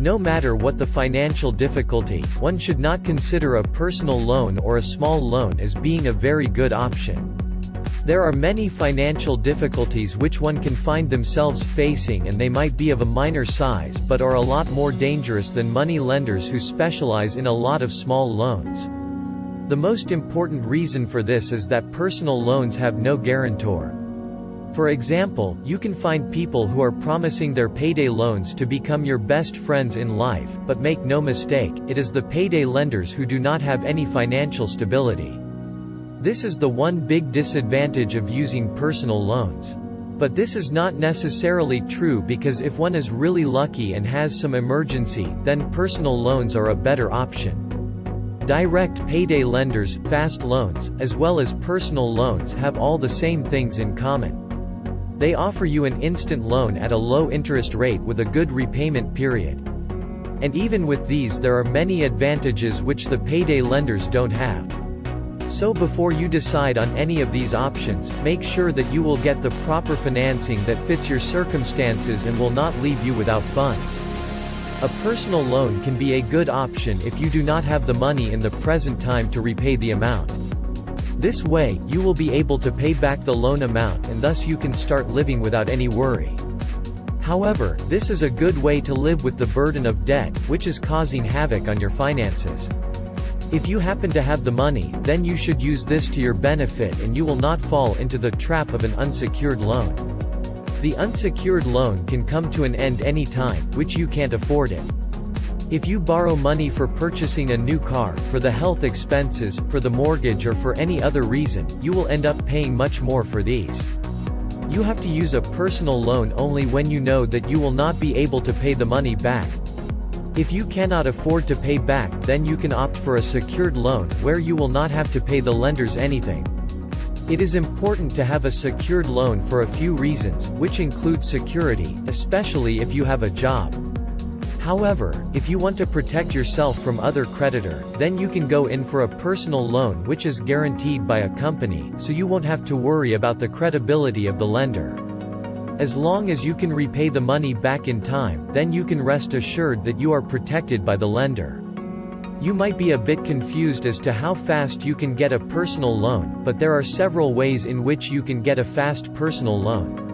No matter what the financial difficulty, one should not consider a personal loan or a small loan as being a very good option. There are many financial difficulties which one can find themselves facing, and they might be of a minor size but are a lot more dangerous than money lenders who specialize in a lot of small loans. The most important reason for this is that personal loans have no guarantor. For example, you can find people who are promising their payday loans to become your best friends in life, but make no mistake, it is the payday lenders who do not have any financial stability. This is the one big disadvantage of using personal loans. But this is not necessarily true, because if one is really lucky and has some emergency, then personal loans are a better option. Direct payday lenders, fast loans, as well as personal loans have all the same things in common. They offer you an instant loan at a low interest rate with a good repayment period. And even with these, there are many advantages which the payday lenders don't have. So before you decide on any of these options, make sure that you will get the proper financing that fits your circumstances and will not leave you without funds. A personal loan can be a good option if you do not have the money in the present time to repay the amount. This way, you will be able to pay back the loan amount, and thus you can start living without any worry. However, this is a good way to live with the burden of debt, which is causing havoc on your finances. If you happen to have the money, then you should use this to your benefit and you will not fall into the trap of an unsecured loan. The unsecured loan can come to an end any time, which you can't afford it. If you borrow money for purchasing a new car, for the health expenses, for the mortgage, or for any other reason, you will end up paying much more for these. You have to use a personal loan only when you know that you will not be able to pay the money back. If you cannot afford to pay back, then you can opt for a secured loan, where you will not have to pay the lenders anything. It is important to have a secured loan for a few reasons, which include security, especially if you have a job. However, if you want to protect yourself from other creditor, then you can go in for a personal loan which is guaranteed by a company, so you won't have to worry about the credibility of the lender. As long as you can repay the money back in time, then you can rest assured that you are protected by the lender. You might be a bit confused as to how fast you can get a personal loan, but there are several ways in which you can get a fast personal loan.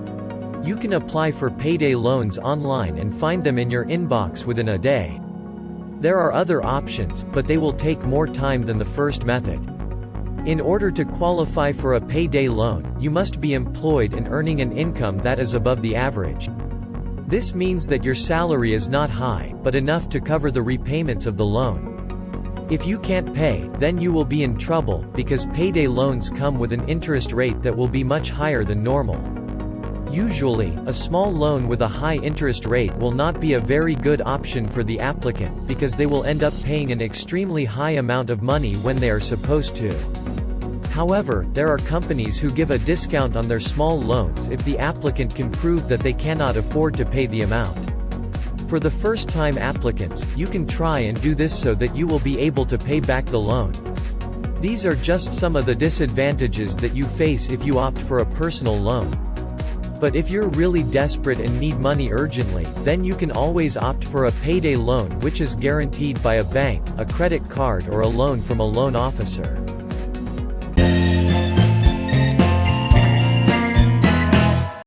You can apply for payday loans online and find them in your inbox within a day. There are other options, but they will take more time than the first method. In order to qualify for a payday loan, you must be employed and earning an income that is above the average. This means that your salary is not high, but enough to cover the repayments of the loan. If you can't pay, then you will be in trouble, because payday loans come with an interest rate that will be much higher than normal. Usually, a small loan with a high interest rate will not be a very good option for the applicant, because they will end up paying an extremely high amount of money when they are supposed to. However, there are companies who give a discount on their small loans if the applicant can prove that they cannot afford to pay the amount. For the first-time applicants, you can try and do this so that you will be able to pay back the loan. These are just some of the disadvantages that you face if you opt for a personal loan. But if you're really desperate and need money urgently, then you can always opt for a payday loan which is guaranteed by a bank, a credit card, or a loan from a loan officer.